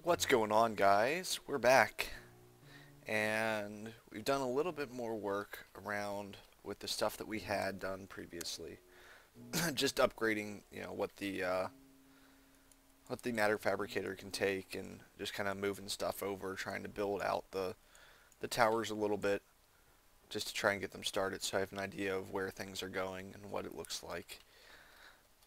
What's going on, guys? We're back, and we've done a little bit more work around with the stuff that we had done previously. Just upgrading, what the matter fabricator can take, and just kind of moving stuff over, trying to build out the towers a little bit, just to try and get them started, so I have an idea of where things are going and what it looks like.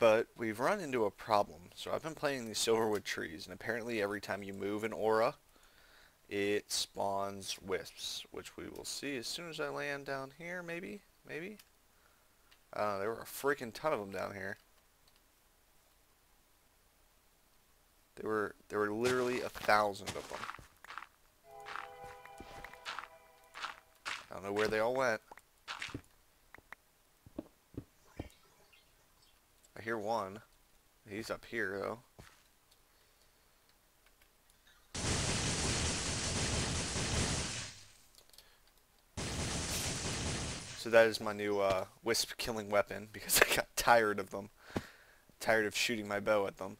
But we've run into a problem. So I've been playing these silverwood trees, and apparently every time you move an aura, it spawns wisps, which we will see as soon as I land down here, maybe? Maybe? There were a freaking ton of them down here. There were literally 1,000 of them. I don't know where they all went. I hear one. He's up here, though. So that is my new wisp killing weapon, because I got tired of them. Tired of shooting my bow at them.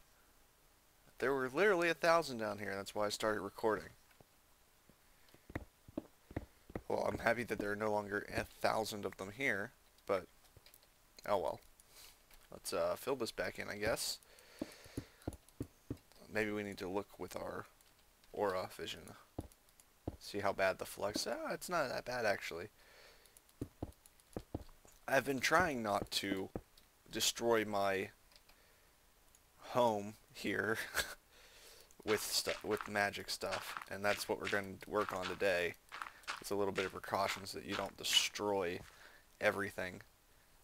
There were literally 1,000 down here, that's why I started recording. Well, I'm happy that there are no longer 1,000 of them here, but oh well. Let's fill this back in, I guess. Maybe we need to look with our aura vision. See how bad the flux. It's not that bad, actually. I've been trying not to destroy my home here with magic stuff, and that's what we're going to work on today. It's a little bit of precautions that you don't destroy everything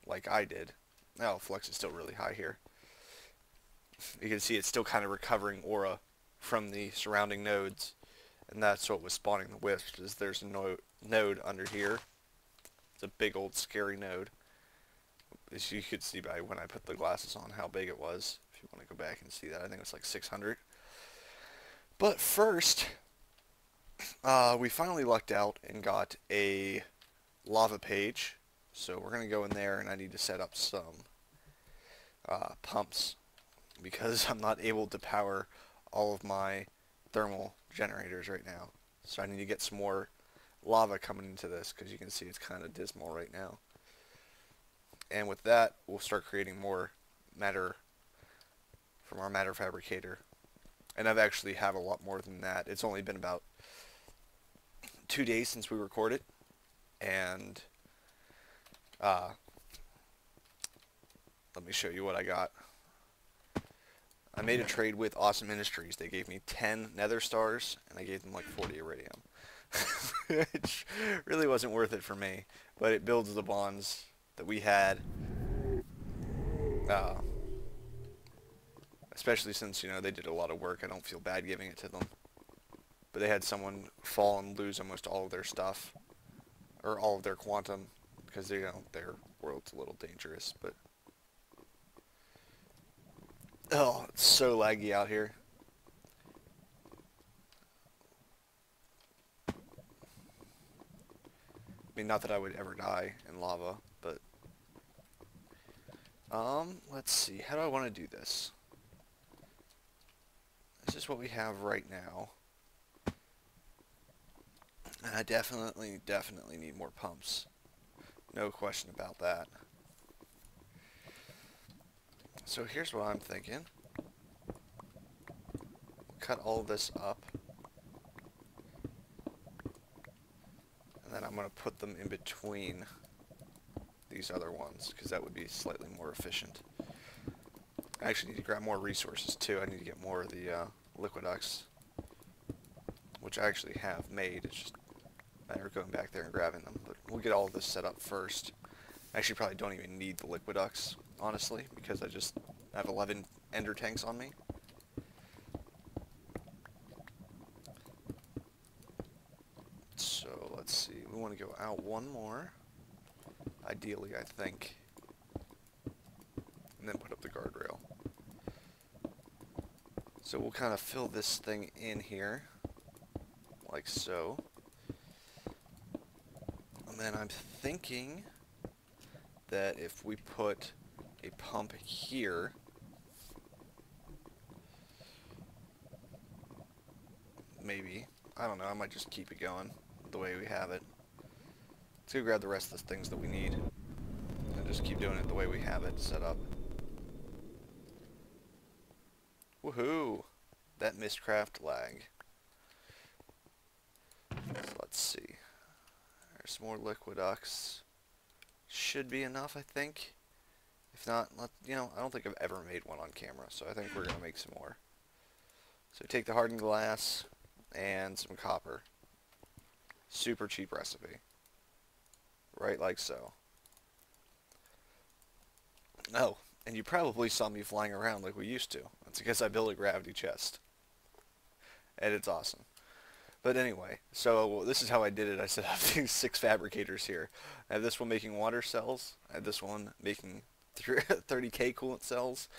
like I did. Oh, flux is still really high here. You can see it's still kind of recovering aura from the surrounding nodes, and that's what was spawning the wisps. Is there's a node under here. It's a big old scary node. As you could see by when I put the glasses on how big it was. If you want to go back and see that, I think it's like 600. But first, we finally lucked out and got a lava page. So we're going to go in there, and I need to set up some pumps, because I'm not able to power all of my thermal generators right now. So I need to get some more lava coming into this, because you can see it's kind of dismal right now. And with that, we'll start creating more matter from our matter fabricator. And I've actually have a lot more than that. It's only been about 2 days since we recorded, and let me show you what I got. I made a trade with Awesome Industries. They gave me 10 nether stars, and I gave them like 40 iridium. Which really wasn't worth it for me, but it builds the bonds that we had. Especially since, you know, they did a lot of work. I don't feel bad giving it to them. But they had someone fall and lose almost all of their stuff, or all of their quantum, because, you know, their world's a little dangerous. But oh, it's so laggy out here. I mean, not that I would ever die in lava, but let's see. How do I want to do this? This is what we have right now. And I definitely need more pumps. No question about that. So here's what I'm thinking. Cut all this up. And then I'm going to put them in between these other ones, because that would be slightly more efficient. I actually need to grab more resources too. I need to get more of the liquiducts, which I actually have made. It's just a matter of going back there and grabbing them. But we'll get all of this set up first. I actually probably don't even need the liquiducts, honestly, because I just have 11 ender tanks on me. So let's see. We want to go out one more, ideally, I think, and then put up the guardrail. So we'll kind of fill this thing in here, like so. And then I'm thinking that if we put a pump here, maybe. I don't know, I might just keep it going the way we have it. Let's go grab the rest of the things that we need. And just keep doing it the way we have it set up. Woohoo! That Mistcraft lag. So let's see. There's some more Liquiducts. Should be enough, I think. If not, you know, I don't think I've ever made one on camera, so I think we're going to make some more. So take the hardened glass and some copper. Super cheap recipe. Right like so. Oh, and you probably saw me flying around like we used to. That's because I built a gravity chest. And it's awesome. But anyway, so this is how I did it. I set up these 6 fabricators here. I have this one making water cells. I have this one making 30k coolant cells.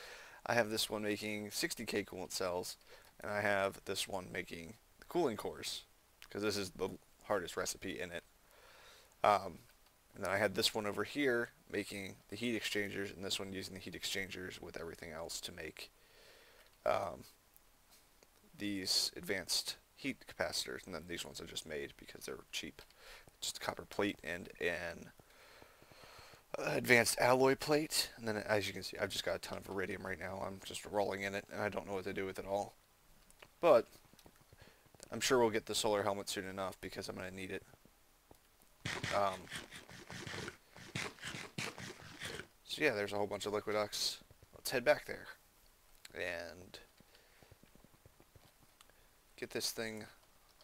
I have this one making 60k coolant cells. And I have this one making the cooling cores, because this is the hardest recipe in it. And then I had this one over here making the heat exchangers, and this one using the heat exchangers with everything else to make these advanced heat capacitors. And then these ones I just made because they're cheap. Just a copper plate and an advanced alloy plate. And then, as you can see, I've just got a ton of iridium right now. I'm just rolling in it, and I don't know what to do with it all. But I'm sure we'll get the solar helmet soon enough because I'm going to need it. So yeah, there's a whole bunch of Liquiducts. Let's head back there and get this thing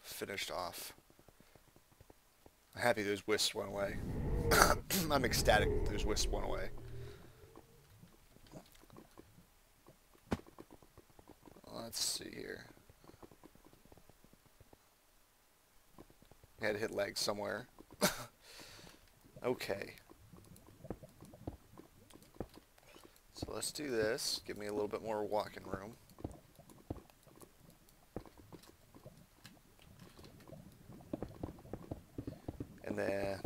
finished off. I'm happy those wisps went away. I'm ecstatic those wisps went away. Let's see here. I had to hit lag somewhere. Okay. So let's do this. Give me a little bit more walking room. And then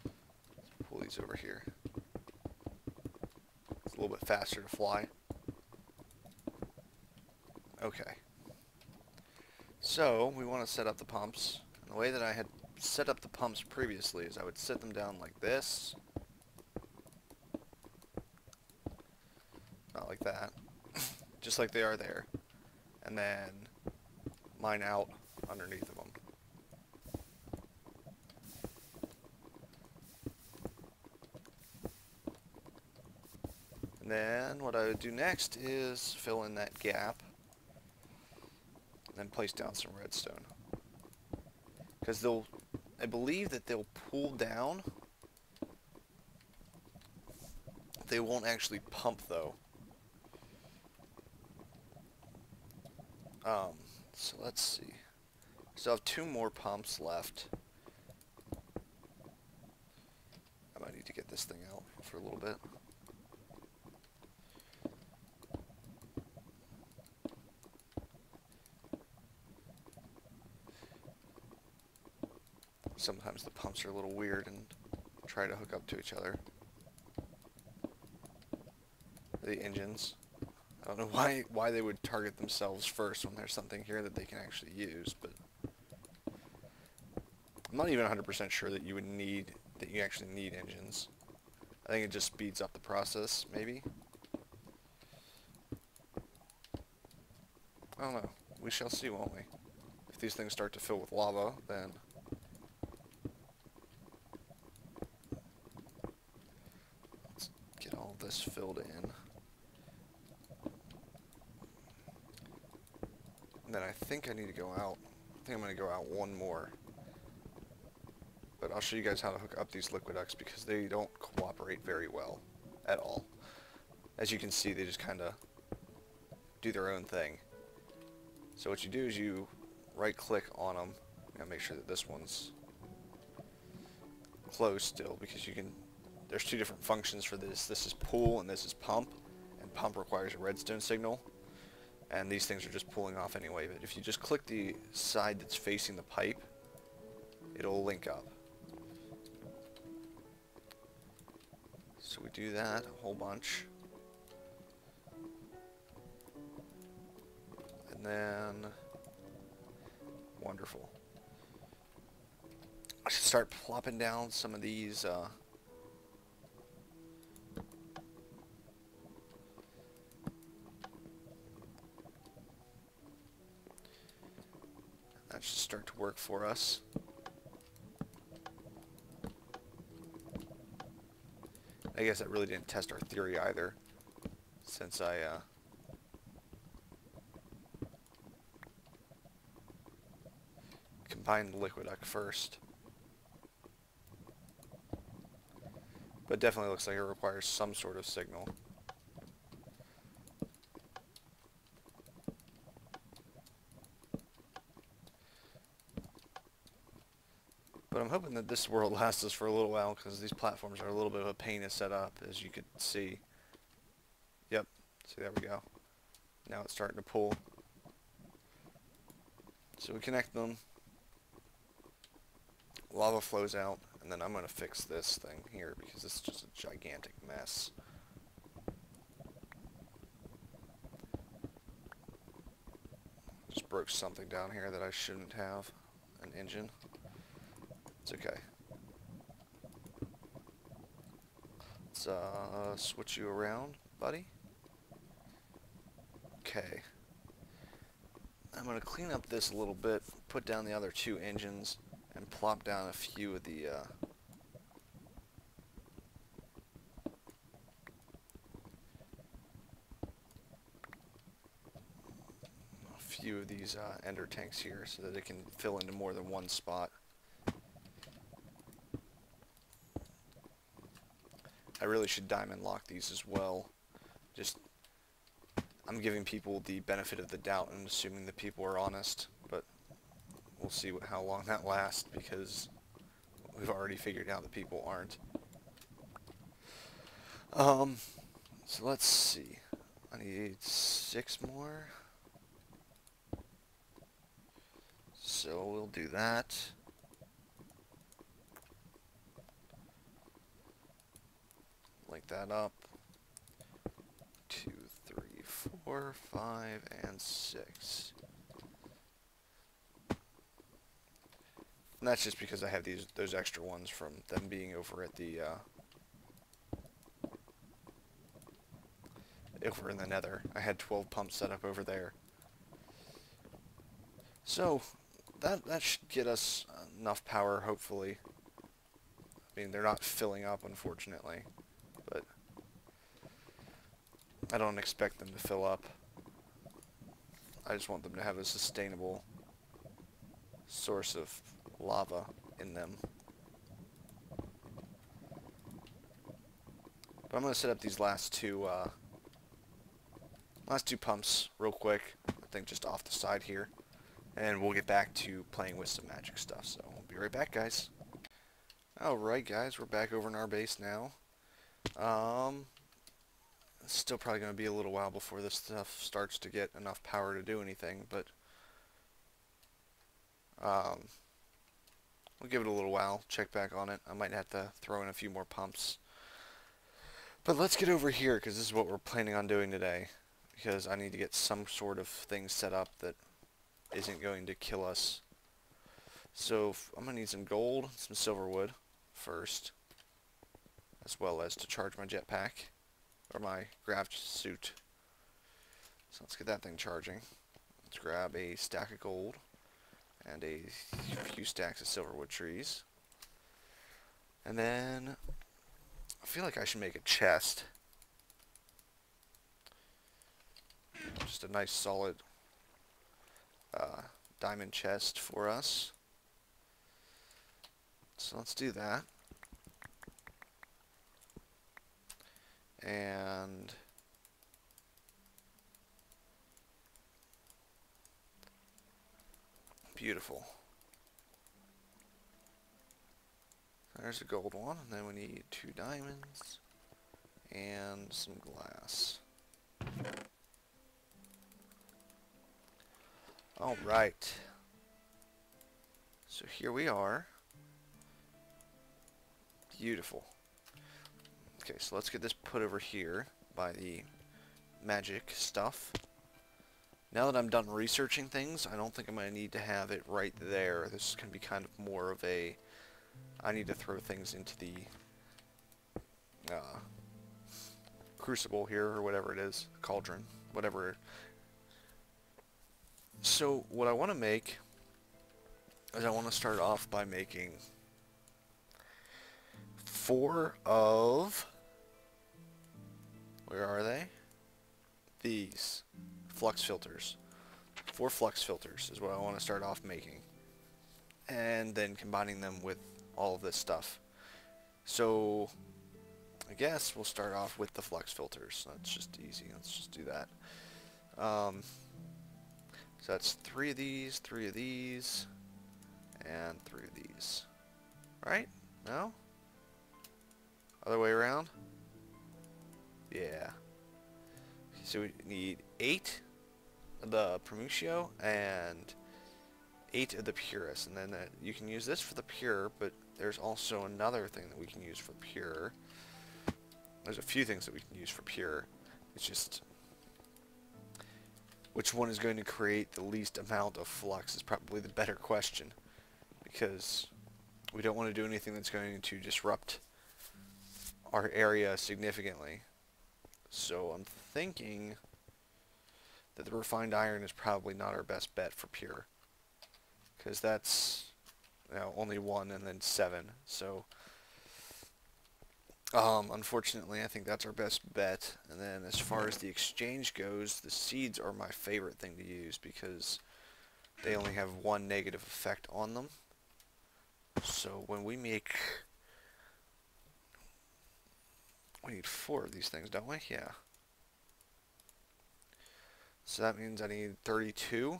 let's pull these over here. It's a little bit faster to fly. Okay. So we want to set up the pumps. And the way that I had set up the pumps previously is I would set them down like this. Not like that. Just like they are there. And then mine out underneath of them. And then what I would do next is fill in that gap. And then place down some redstone. Because I believe that they'll pull down. They won't actually pump though. So let's see. So I have 2 more pumps left. I might need to get this thing out for a little bit. Sometimes the pumps are a little weird and try to hook up to each other. The engines. I don't know why they would target themselves first when there's something here that they can actually use, but I'm not even 100% sure that you actually need engines. I think it just speeds up the process, maybe. I don't know. We shall see, won't we? If these things start to fill with lava, then let's get all of this filled in. And then I think I need to go out. I think I'm going to go out 1 more. But I'll show you guys how to hook up these Liquiducts because they don't cooperate very well at all. As you can see, they just kind of do their own thing. So what you do is you right-click on them. And make sure that this one's closed still because you can. There's 2 different functions for this. This is pull and this is pump. And pump requires a redstone signal. And these things are just pulling off anyway. But if you just click the side that's facing the pipe, it'll link up. So we do that a whole bunch. And then, wonderful. I should start plopping down some of these, that should start to work for us. I guess that really didn't test our theory either, since I, combined the liquiduct first. But definitely looks like it requires some sort of signal. But I'm hoping that this world lasts us for a little while, because these platforms are a little bit of a pain to set up, as you could see. Yep, see, there we go. Now it's starting to pull. So we connect them. Lava flows out, and then I'm going to fix this thing here, because this is just a gigantic mess. Just broke something down here that I shouldn't have. An engine. It's okay. Let's switch you around, buddy. Okay. I'm going to clean up this a little bit, put down the other two engines, and plop down a few of the these ender tanks here, so that it can fill into more than one spot. I really should diamond lock these as well. I'm giving people the benefit of the doubt and assuming that people are honest, but we'll see how long that lasts, because we've already figured out that people aren't. So let's see. I need 6 more. So we'll do that. Link that up. 2, 3, 4, 5, and 6. And that's just because I have those extra ones from them being over at the over in the Nether. I had 12 pumps set up over there. So that should get us enough power, hopefully. I mean, they're not filling up, unfortunately, but I don't expect them to fill up. I just want them to have a sustainable source of lava in them. But I'm going to set up these last two pumps real quick, I think just off the side here, and we'll get back to playing with some magic stuff. So we'll be right back, guys. Alright guys, we're back over in our base now. It's still probably going to be a little while before this stuff starts to get enough power to do anything, but we'll give it a little while, check back on it. I might have to throw in a few more pumps. But let's get over here, because this is what we're planning on doing today. Because I need to get some sort of thing set up that isn't going to kill us. So I'm going to need some gold, some silver wood first, as well as to charge my jetpack, or my grav suit. So let's get that thing charging. Let's grab a stack of gold and a few stacks of silverwood trees. And then I feel like I should make a chest. Just a nice solid diamond chest for us. So let's do that. And beautiful. There's a gold one, and then we need 2 diamonds and some glass. Alright. So here we are. Beautiful. Okay, so let's get this put over here by the magic stuff. Now that I'm done researching things, I don't think I'm going to need to have it right there. This is going to be kind of more of a, I need to throw things into the crucible here, or whatever it is, cauldron, whatever. So what I want to make is I want to start off by making 4 of, where are they? These flux filters. 4 flux filters is what I want to start off making, and then combining them with all of this stuff. So I guess we'll start off with the flux filters. That's just easy. Let's just do that. So that's 3 of these, 3 of these, and 3 of these. Right? No? Other way around? Yeah. So we need 8 of the Promucio and 8 of the Purus. And then you can use this for the Pure, but there's also another thing that we can use for Pure. There's a few things that we can use for Pure. It's just which one is going to create the least amount of flux is probably the better question, because we don't want to do anything that's going to disrupt our area significantly. So I'm thinking that the refined iron is probably not our best bet for Pure, because that's, you know, only 1 and then 7. So unfortunately, I think that's our best bet. And then as far as the exchange goes, the seeds are my favorite thing to use because they only have 1 negative effect on them. So when we make, we need 4 of these things, don't we? Yeah. So that means I need 32.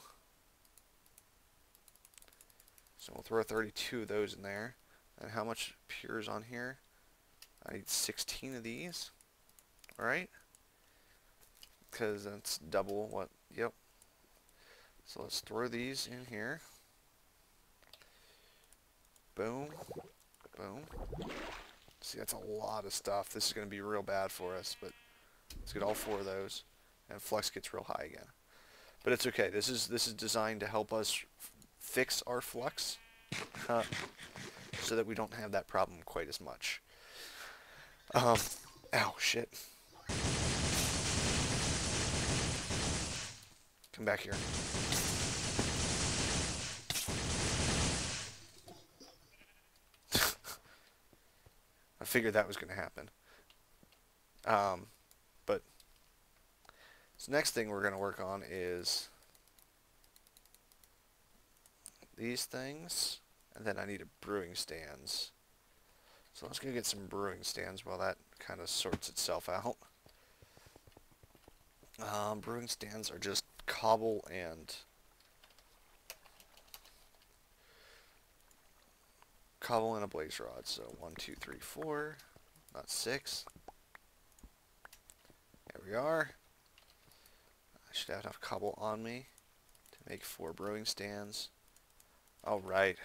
So we'll throw 32 of those in there. And how much Pure is on here? I need 16 of these. Alright? Because that's double what, yep. So let's throw these in here. Boom. Boom. See, that's a lot of stuff. This is going to be real bad for us, but let's get all 4 of those. And flux gets real high again. But it's okay. This is designed to help us fix our flux so that we don't have that problem quite as much. Ow, shit. Come back here. I figured that was going to happen. But so next thing we're going to work on is these things, and then I need a brewing stands. So let's go get some brewing stands while that kind of sorts itself out. Brewing stands are just cobble and a blaze rod. So 1, 2, 3, 4, not 6. There we are. I should have enough cobble on me to make 4 brewing stands. All right.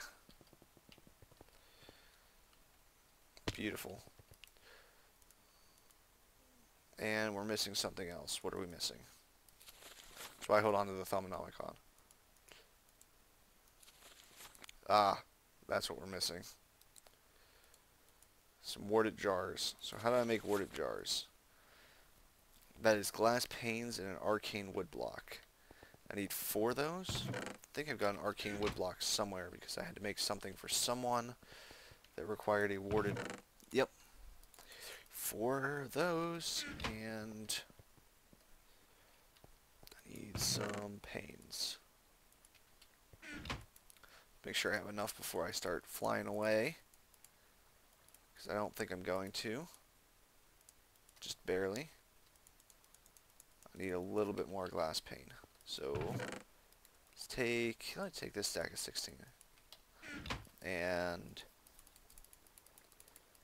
Beautiful. And we're missing something else. What are we missing? So I hold on to the Thaumonomicon. Ah, that's what we're missing. Some warded jars. So how do I make warded jars? That is glass panes and an arcane wood block. I need 4 of those. I think I've got an arcane wood block somewhere because I had to make something for someone that required a warded... Yep. 4 of those, and I need some panes. Make sure I have enough before I start flying away, because I don't think I'm going to. Just barely. I need a little bit more glass pane. So let's take this stack of 16 and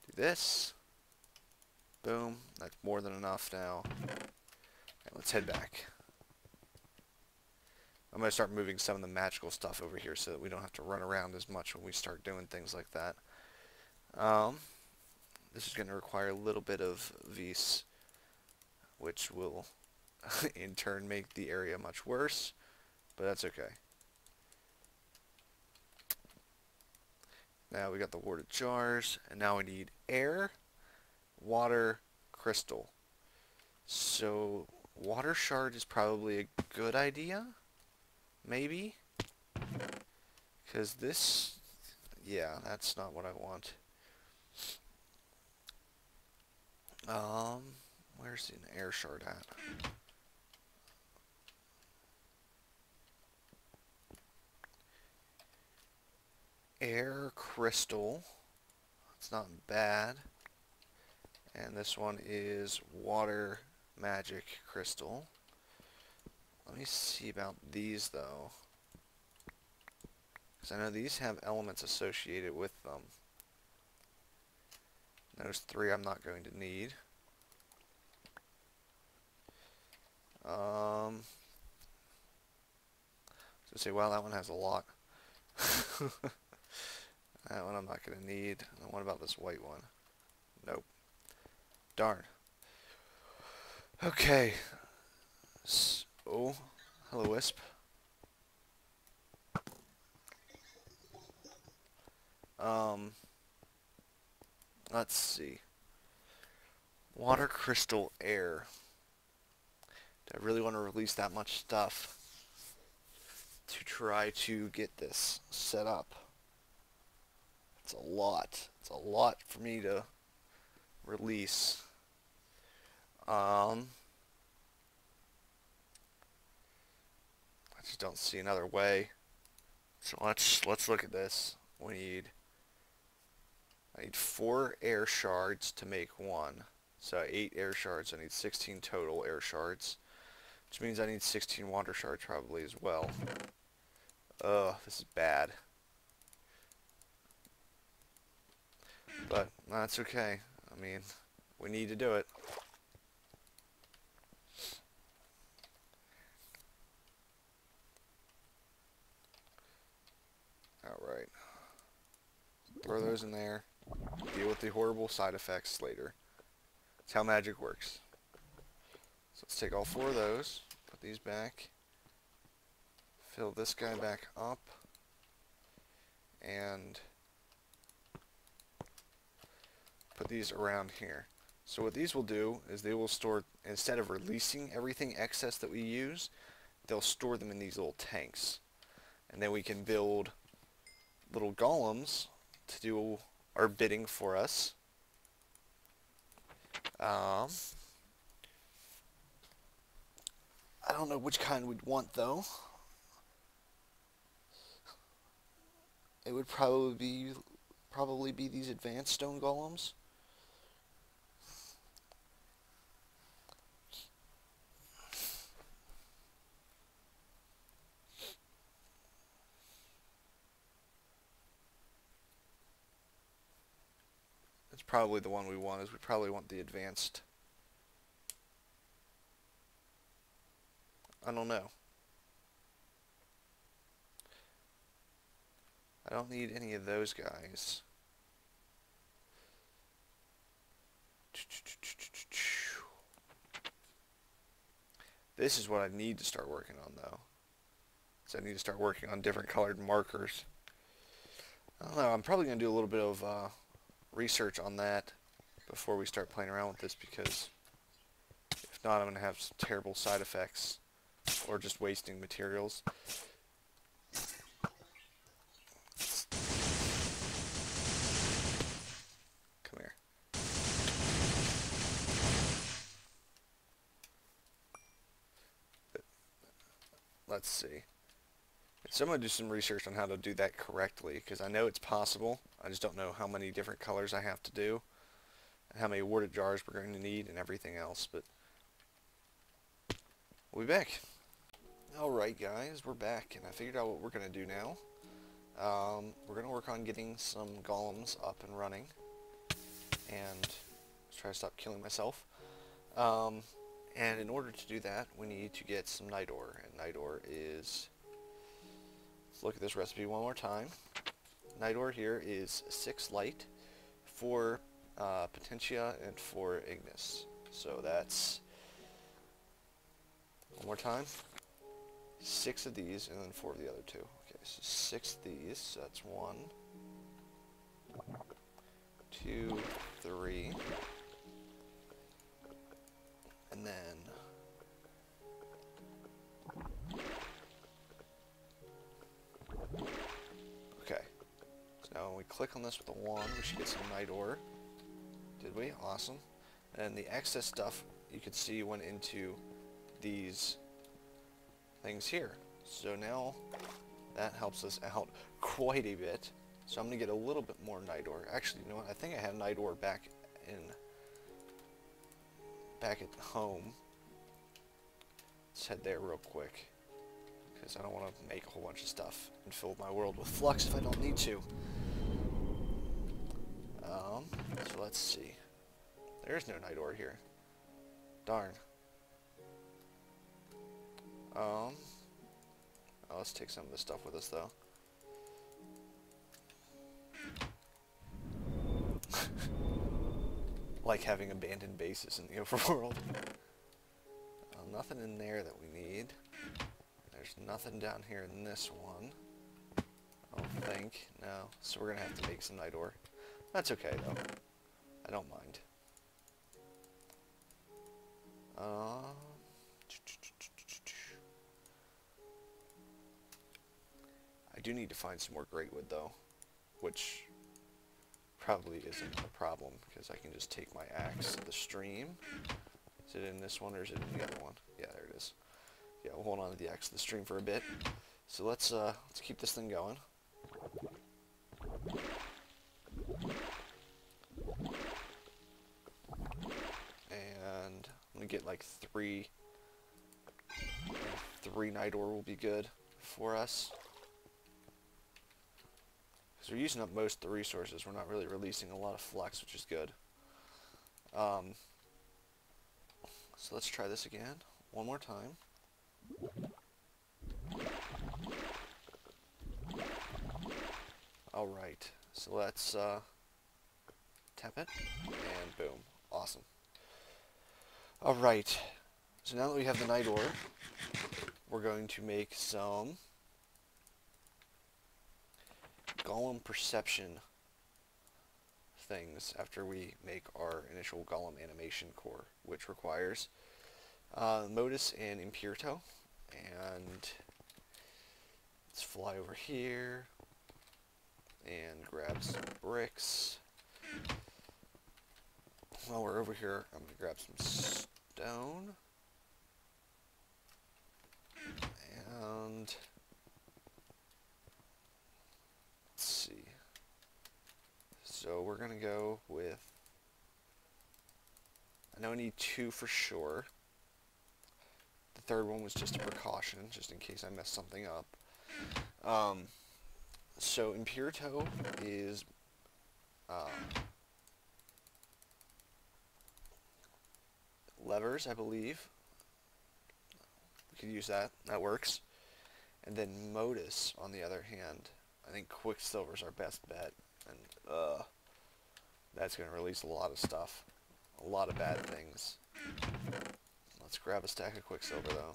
do this. Boom. That's more than enough now. And let's head back. I'm going to start moving some of the magical stuff over here so that we don't have to run around as much when we start doing things like that. This is going to require a little bit of vis, which will in turn make the area much worse, but that's okay. Now we got the warded jars, and now we need air, water, crystal. So water shard is probably a good idea, maybe, because this, yeah, that's not what I want. Where's an air shard at? Air crystal. It's not bad. And this one is water magic crystal. Let me see about these though, because I know these have elements associated with them. Those three I'm not going to need. So say, well, that one has a lot. That one I'm not going to need. And what about this white one? Nope. Darn. Okay. Oh, hello, Wisp. Let's see. Water, crystal, air. Do I really want to release that much stuff to try to get this set up? It's a lot. It's a lot for me to release. I just don't see another way. So let's look at this. I need 4 air shards to make one. So 8 air shards. I need 16 total air shards, which means I need 16 water shards probably as well. Ugh, this is bad. But that's okay. I mean, we need to do it. Alright. Throw those in there. Deal with the horrible side effects later. That's how magic works. So let's take all 4 of those. Put these back. Fill this guy back up. And put these around here. So what these will do is they will store, instead of releasing everything excess that we use, they'll store them in these little tanks. And then we can build little golems to do our bidding for us. I don't know which kind we'd want though. It would probably be these advanced stone golems. That's probably the one we want. Is we probably want the advanced. I don't know. I don't need any of those guys. This is what I need to start working on though. So I need to start working on different colored markers. I don't know, I'm probably going to do a little bit of research on that before we start playing around with this, because if not I'm going to have some terrible side effects or just wasting materials. Come here. Let's see. So I'm going to do some research on how to do that correctly, because I know it's possible. I just don't know how many different colors I have to do, and how many warded jars we're going to need, and everything else. But we'll be back. Alright guys, we're back, and I figured out what we're going to do now. We're going to work on getting some golems up and running, and try to stop killing myself. And in order to do that, we need to get some night ore, and night ore is... Let's look at this recipe one more time. Night ore here is 6 light, 4 potentia, and 4 ignis. So that's One more time. 6 of these, and then 4 of the other 2. Okay, so 6 of these, so that's 1, 2, 3, and then okay. So now when we click on this with the 1, we should get some night ore. Did we? Awesome. And the excess stuff you can see went into these things here. So now that helps us out quite a bit. So I'm going to get a little bit more night ore. Actually, you know what? I think I have night ore back at home. Let's head there real quick, because I don't want to make a whole bunch of stuff and fill my world with flux if I don't need to. So let's see. There's no night ore here. Darn. Let's take some of this stuff with us, though. Like having abandoned bases in the overworld. Nothing in there that we need. There's nothing down here in this one. I don't think. No. So we're going to have to make some night ore. That's okay, though. I don't mind. I do need to find some more great wood, though, which probably isn't a problem, because I can just take my axe to the stream. Is it in this one, or is it in the other one? Yeah, there it is. Yeah, we'll hold on to the axe to the stream for a bit. So let's keep this thing going. And I'm gonna get like 3 night ore will be good for us. Because we're using up most of the resources. We're not really releasing a lot of flux, which is good. So let's try this again. One more time. Alright. So let's tap it. And boom. Awesome. Alright. So now that we have the night ore, we're going to make some golem perception things after we make our initial golem animation core, which requires modus and impurito. And let's fly over here and grab some bricks. While we're over here, I'm going to grab some stone. And let's see. So we're going to go with, I know I need 2 for sure. The third one was just a precaution, just in case I mess something up. So impurito is levers, I believe. We could use that. That works. And then modus, on the other hand, I think quicksilver's our best bet. And that's going to release a lot of stuff. A lot of bad things. Let's grab a stack of quicksilver, though.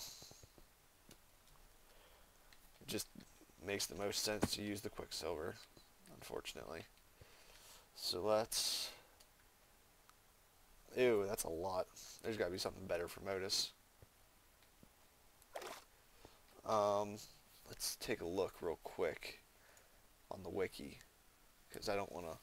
It just makes the most sense to use the quicksilver, unfortunately. So let's... Ew, that's a lot. There's got to be something better for modus. Let's take a look real quick on the wiki, because I don't want to...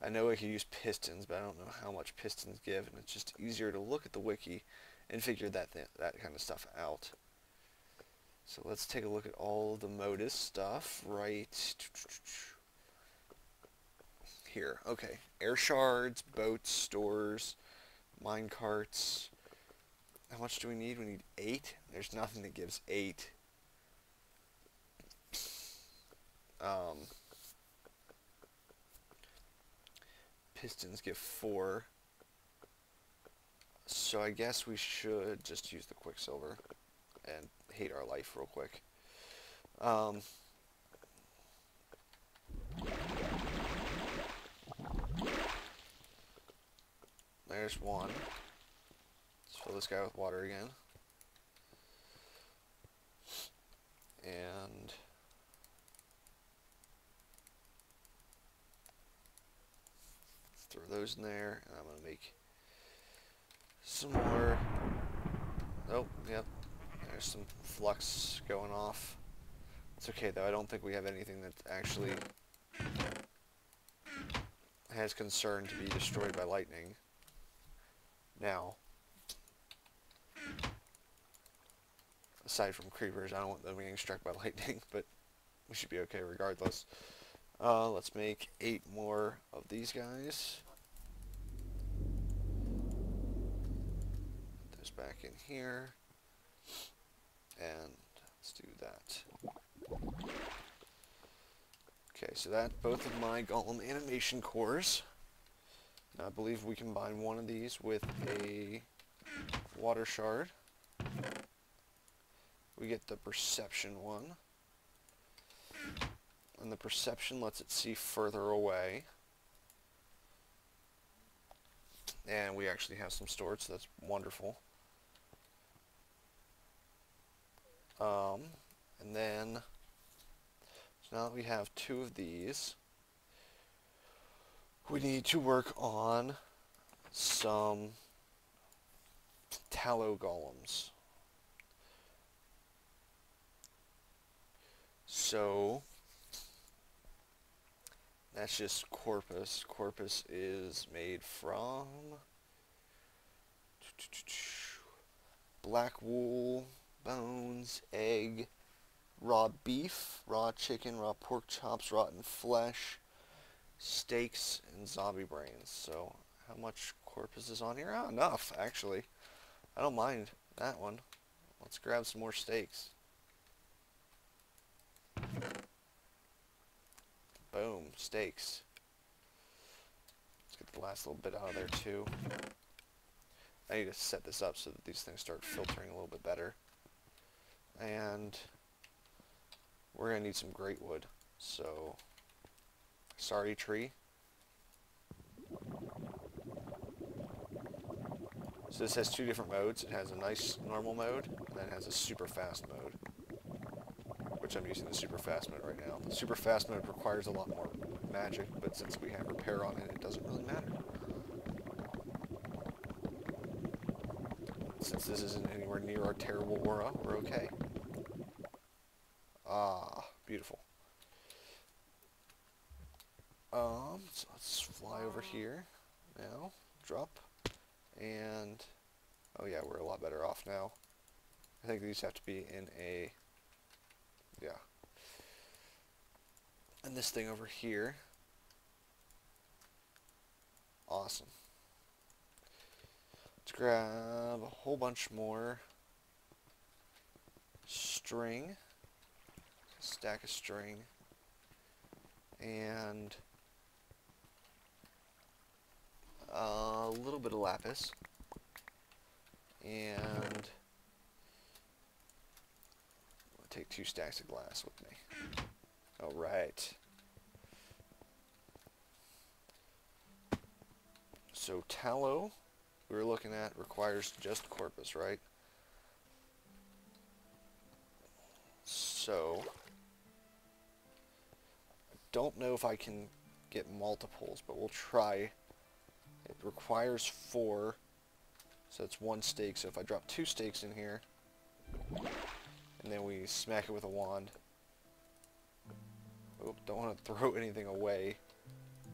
I know I could use pistons, but I don't know how much pistons give, and it's just easier to look at the wiki and figure that kind of stuff out. So let's take a look at all of the modus stuff right here. Okay, air shards, boats, stores, mine carts. How much do we need? We need 8. There's nothing that gives 8. Pistons give 4. So I guess we should just use the quicksilver and hate our life real quick. There's one. Let's Fill this guy with water again. And throw those in there. And I'm going to make some more. Oh, yep. There's some flux going off. It's okay though. I don't think we have anything that actually has concern to be destroyed by lightning. Now, aside from creepers, I don't want them getting struck by lightning, but we should be okay regardless. Let's make 8 more of these guys. Put those back in here. And let's do that. Okay, so that's both of my golem animation cores. Now I believe we combine one of these with a water shard. We get the perception one. And the perception lets it see further away. And we actually have some stored, so that's wonderful. And then, so now that we have 2 of these, we need to work on some tallow golems. So, that's just corpus. Corpus is made from black wool, bones, egg, raw beef, raw chicken, raw pork chops, rotten flesh, steaks, and zombie brains. So, how much corpus is on here? Oh, enough, actually. I don't mind that one. Let's grab some more steaks. Boom, steaks. Let's get the last little bit out of there too. I need to set this up so that these things start filtering a little bit better. And we're going to need some great wood. So, sorry tree. So this has 2 different modes. It has a nice normal mode, and then it has a super fast mode, which I'm using the super fast mode right now. The super fast mode requires a lot more magic, but since we have repair on it, it doesn't really matter. Since this isn't anywhere near our terrible aura, we're okay. Ah, beautiful. So let's fly over here now, drop, and, oh yeah, we're a lot better off now. I think these have to be in a, yeah. And this thing over here, awesome. Let's grab a whole bunch more string, stack of string, and a little bit of lapis, and I'll take 2 stacks of glass with me. Alright. So tallow, we were looking at, requires just corpus, right? So, I don't know if I can get multiples, but we'll try. It requires 4, so it's 1 steak. So if I drop 2 steaks in here, and then we smack it with a wand. Oh, don't want to throw anything away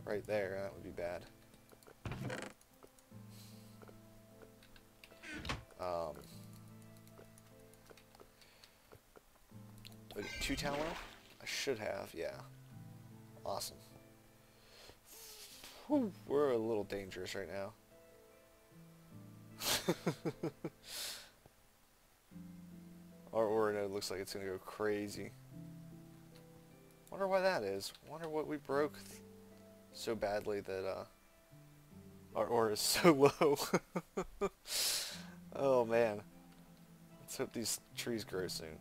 right there. That would be bad. Do I get 2 tallow? I should have, yeah. Awesome. Whew, we're a little dangerous right now. Our aura node looks like it's going to go crazy. Wonder why that is. Wonder what we broke so badly that our aura is so low. Oh man. Let's hope these trees grow soon.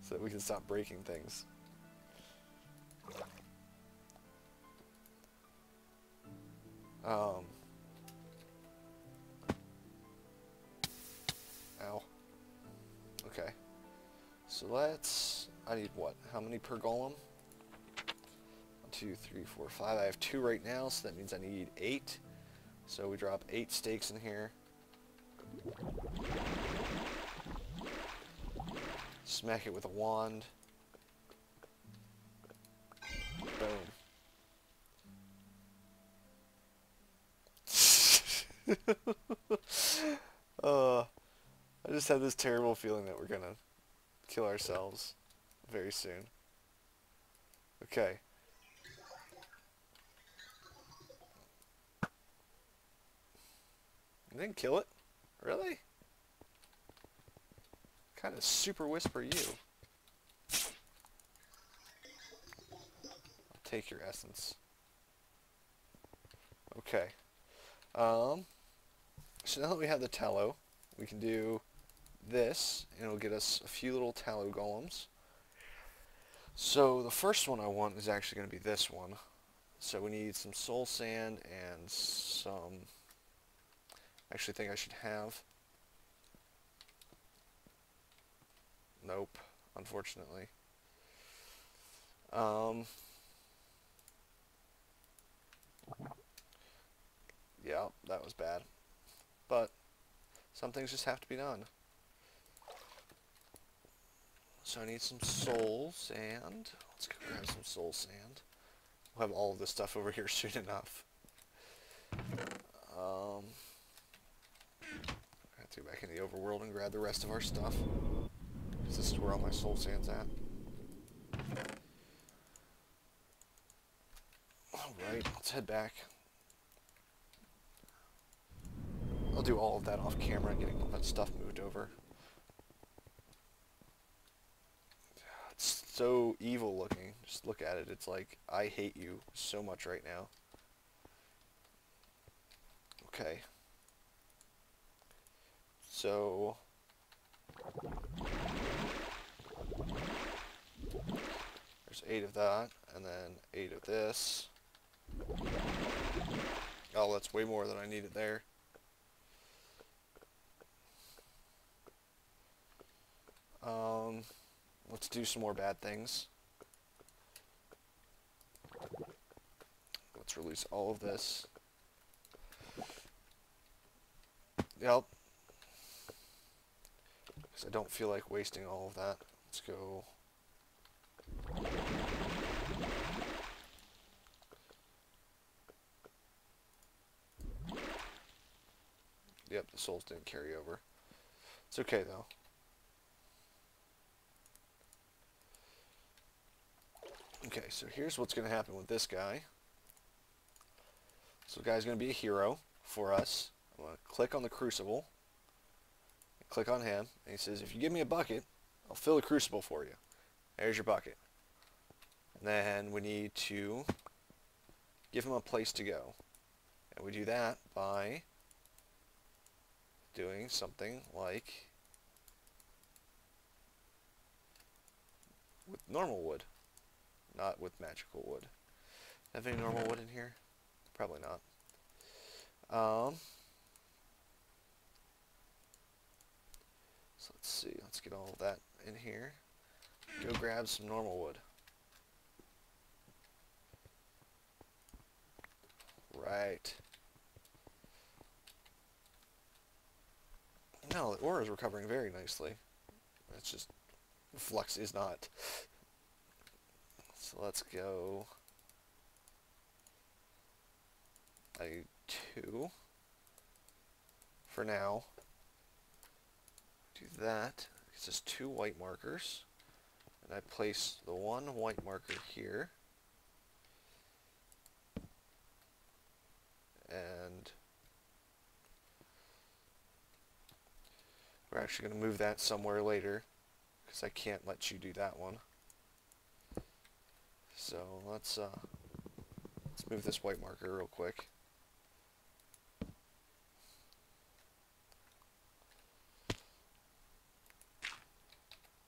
So that we can stop breaking things. So let's, I need what? How many per golem? 1, 2, 3, 4, 5. I have 2 right now, so that means I need 8. So we drop 8 stakes in here. Smack it with a wand. Boom. I just had this terrible feeling that we're gonna kill ourselves very soon. Okay. You didn't kill it? Really? Kind of super whisper you. I'll take your essence. Okay. So now that we have the tallow, we can do this, and it'll get us a few little tallow golems. So the first one I want is actually going to be this one. So we need some soul sand and some... I actually think I should have... Nope, unfortunately. Yeah, that was bad. But some things just have to be done. So I need some soul sand. Let's go grab some soul sand. We'll have all of this stuff over here soon enough. I have to go back in the overworld and grab the rest of our stuff. Because this is where all my soul sand's at. Alright, let's head back. I'll do all of that off camera, getting all that stuff moved over. It's so evil looking. Just look at it. It's like, I hate you so much right now. Okay. So... there's 8 of that, and then 8 of this. Oh, that's way more than I needed there. Let's do some more bad things. Let's release all of this. Yep. Because I don't feel like wasting all of that. Let's go. Yep, the souls didn't carry over. It's okay though. Okay, so here's what's going to happen with this guy. So the guy's going to be a hero for us. I'm going to click on the crucible. Click on him, and he says, if you give me a bucket, I'll fill the crucible for you. There's your bucket. And then we need to give him a place to go. And we do that by doing something like with normal wood. Not with magical wood. Have any normal wood in here? Probably not. So let's see. Let's get all of that in here. Go grab some normal wood. Right. No, the aura is recovering very nicely. It's just Flux is not. So let's go. I need 2 for now. Do that. It's just 2 white markers. And I place the 1 white marker here. And we're actually going to move that somewhere later, because I can't let you do that one. So let's move this white marker real quick.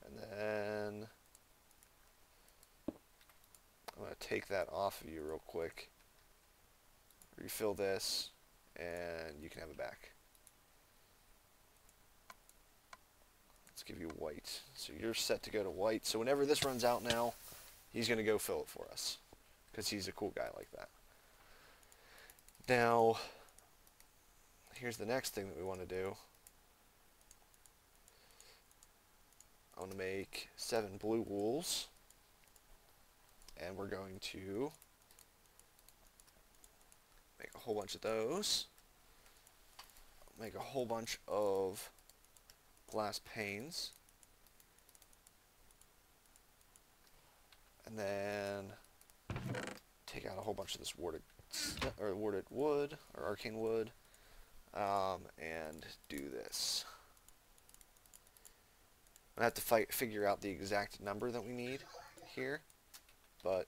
And then I'm going to take that off of you real quick. Refill this, and you can have it back. Let's give you white. So you're set to go to white. So whenever this runs out now, he's going to go fill it for us. Because he's a cool guy like that. Now, here's the next thing that we want to do. I want to make 7 blue wools. And we're going to make a whole bunch of those. Make a whole bunch of glass panes. And then take out a whole bunch of this warded wood, or arcane wood, and do this. I have to figure out the exact number that we need here, but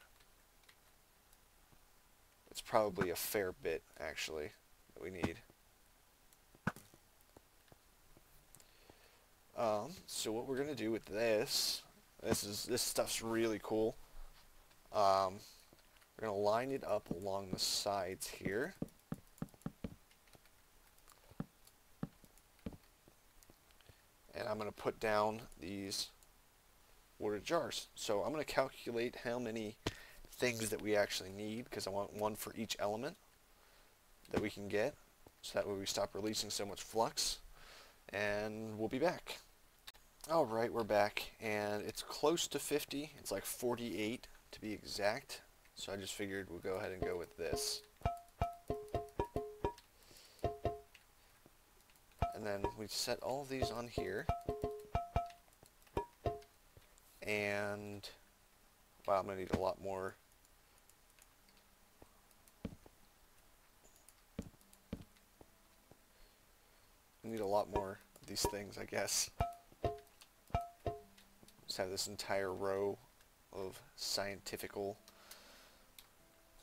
it's probably a fair bit, actually, that we need. So what we're gonna do with this stuff's really cool. We're gonna line it up along the sides here. And I'm going to put down these water jars. So I'm going to calculate how many things that we actually need, because I want one for each element that we can get, so that way we stop releasing so much flux. And we'll be back. Alright, we're back, and it's close to 50. It's like 48 to be exact. So I just figured we'll go ahead and go with this. And then we set all of these on here. And wow, I'm going to need a lot more. I need a lot more of these things, I guess. Just have this entire row of scientifical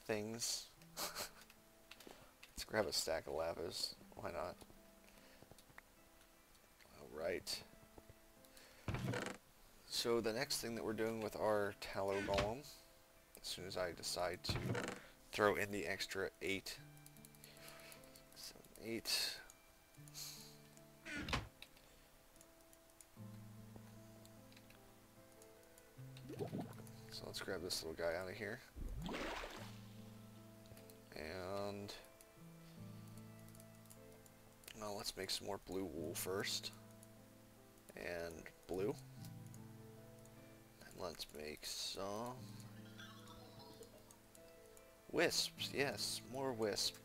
things. Let's grab a stack of lapis. Why not? Alright. So the next thing that we're doing with our tallow golem, as soon as I decide to throw in the extra 8. 7, 8. So let's grab this little guy out of here. And now let's make some more blue wool first. And blue. And let's make some wisps. Yes, more wisp.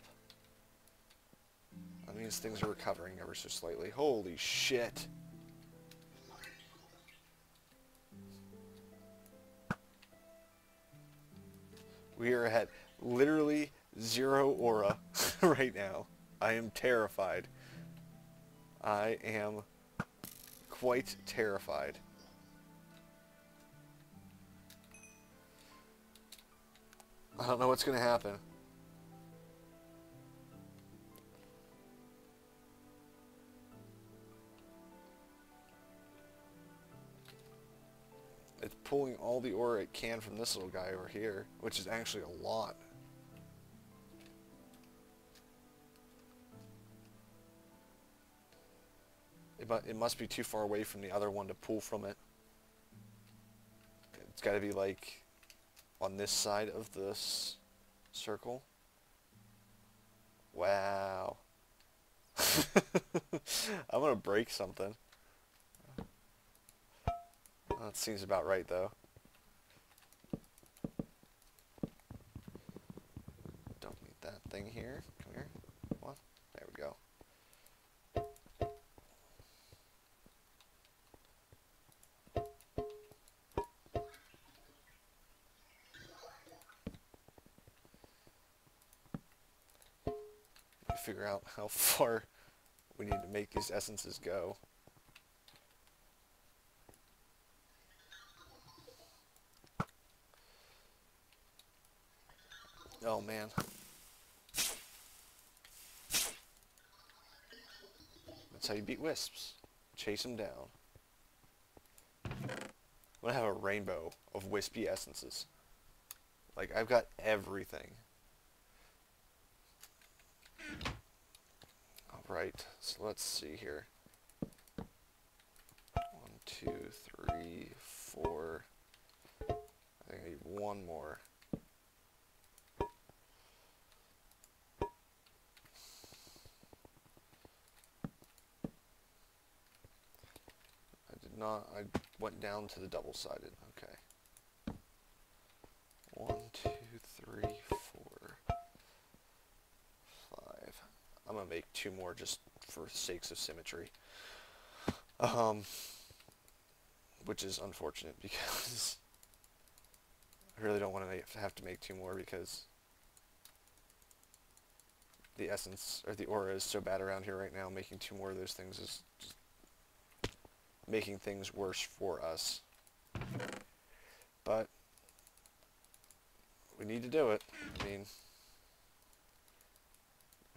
That means things are recovering ever so slightly. Holy shit. We are at literally 0 aura right now. I am terrified. I am quite terrified. I don't know what's going to happen. It's pulling all the aura it can from this little guy over here, which is actually a lot. It must be too far away from the other one to pull from it. It's got to be like on this side of this circle. Wow. I'm gonna break something. That seems about right though. Don't need that thing here. Come here. Come on. There we go. Figure out how far we need to make these essences go. Oh man. That's how you beat wisps. Chase them down. I'm gonna have a rainbow of wispy essences. Like, I've got everything. Alright, so let's see here. 1, 2, 3, 4. I think I need one more. I went down to the double-sided. Okay. 1, 2, 3, 4, 5. I'm gonna make 2 more just for sakes of symmetry. Which is unfortunate because I really don't want to have to make 2 more because the essence or the aura is so bad around here right now. Making 2 more of those things is just making things worse for us. But we need to do it. I mean,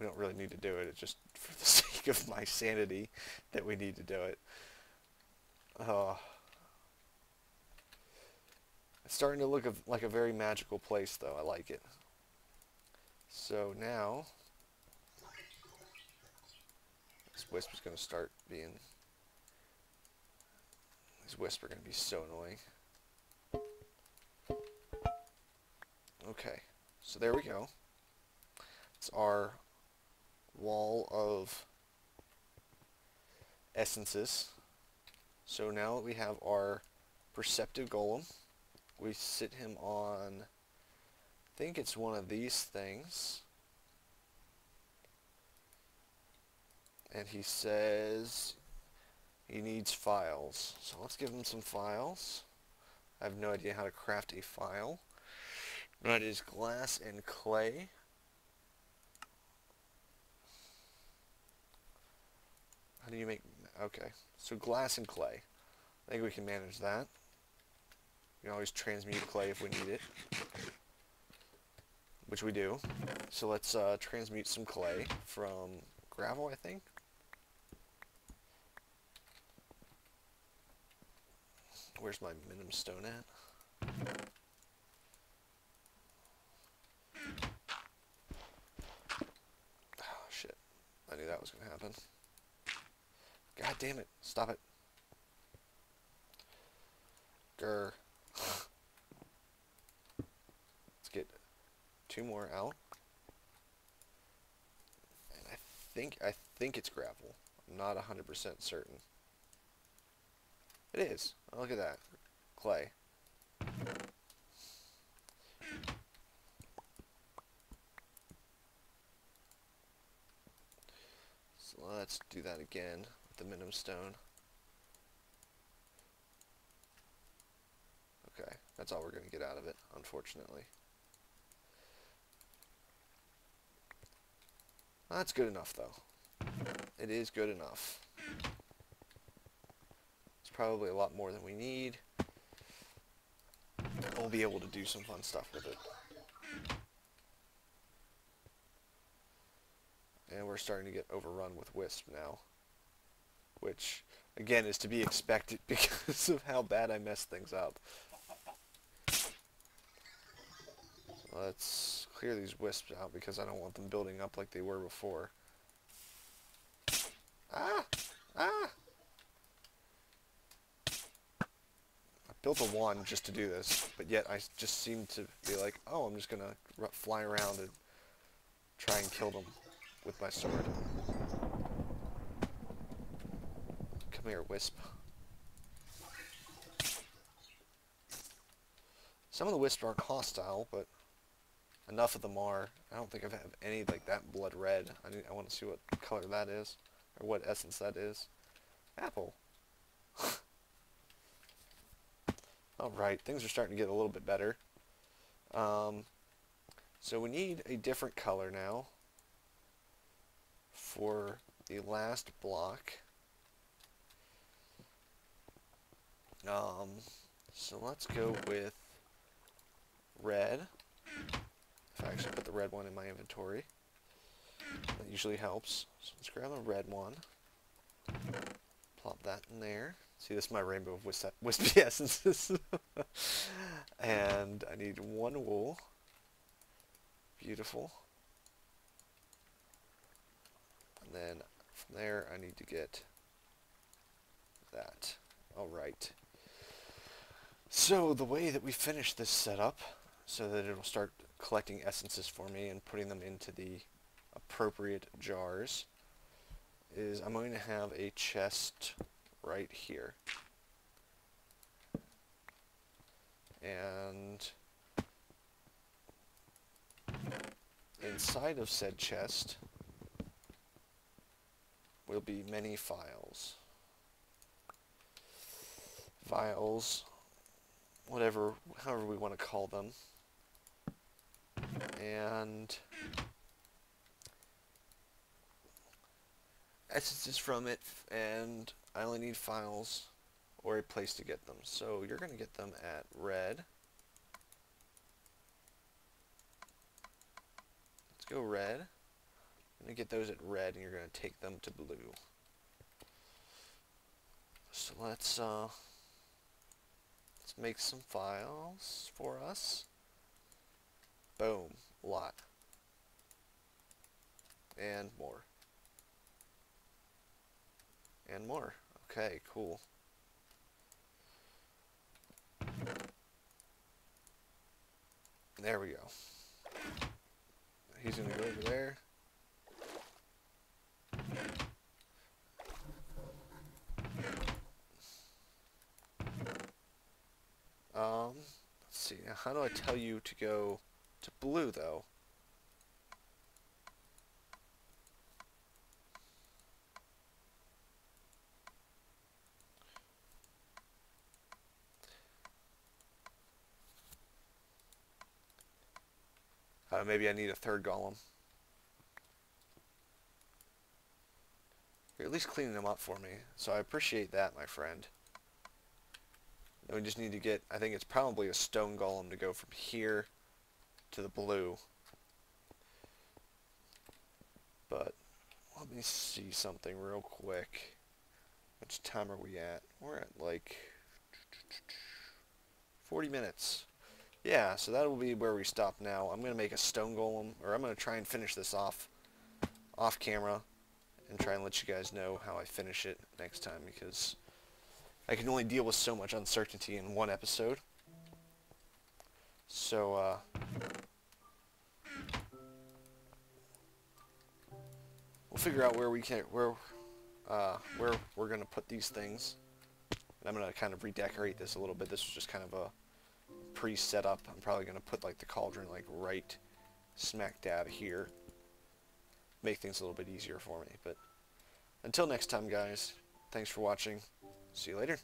we don't really need to do it. It's just for the sake of my sanity that we need to do it. It's starting to look like a very magical place, though. I like it. So now, this wisp is going to start being... These wisps are going to be so annoying. Okay, so there we go. It's our wall of essences. So now that we have our perceptive golem, we sit him on, I think it's one of these things. And he says he needs files. So let's give him some files. I have no idea how to craft a file. That is glass and clay. How do you make... Okay, so glass and clay. I think we can manage that. We can always transmute clay if we need it. Which we do. So let's transmute some clay from gravel, I think. Where's my minimum stone at? Oh, shit. I knew that was going to happen. God damn it. Stop it. Grr. Let's get 2 more out. And I think it's gravel. I'm not 100% certain. It is. Oh, look at that. Clay. So let's do that again with the minimum stone. Okay, that's all we're going to get out of it, unfortunately. That's good enough, though. It is good enough. It's probably a lot more than we need. We'll be able to do some fun stuff with it. And we're starting to get overrun with wisp now. Which, again, is to be expected because of how bad I messed things up. So let's clear these wisps out because I don't want them building up like they were before. Ah! Ah! I built a wand just to do this, but yet I just seem to be like, oh, I'm just gonna fly around and try and kill them with my sword. Come here, wisp. Some of the wisps aren't hostile, but enough of them are. I don't think I've had any like that blood red. I want to see what color that is, or what essence that is. Apple. Alright, things are starting to get a little bit better. So we need a different color now for the last block. So let's go with red. If I actually put the red one in my inventory, that usually helps. So let's grab a red one. Plop that in there. See, this is my rainbow of wispy essences. And I need 1 wool. Beautiful. And then from there I need to get that. Alright. So the way that we finish this setup, so that it'll start collecting essences for me and putting them into the appropriate jars, is I'm going to have a chest right here. And inside of said chest will be many files. Files, whatever, however we want to call them. And essences from it, and I only need files or a place to get them. So you're going to get them at red. Let's go red. I'm going to get those at red, and you're going to take them to blue. So let's make some files for us. Boom, a lot. And more. And more. Okay, cool. There we go. He's going to go over there. Let's see. Now, how do I tell you to go to blue, though? Maybe I need a third golem. You're at least cleaning them up for me, so I appreciate that, my friend. Then we just need to get, I think it's probably a stone golem to go from here to the blue. But let me see something real quick. Which time are we at? We're at like 40 minutes. Yeah, so that will be where we stop now. I'm going to make a stone golem, or I'm going to try and finish this off camera and try and let you guys know how I finish it next time, because I can only deal with so much uncertainty in one episode. So, we'll figure out where we're going to put these things. And I'm going to kind of redecorate this a little bit. This was just kind of a pre-set up. I'm probably going to put like the cauldron like right smack dab here. Make things a little bit easier for me. But until next time, guys, thanks for watching. See you later.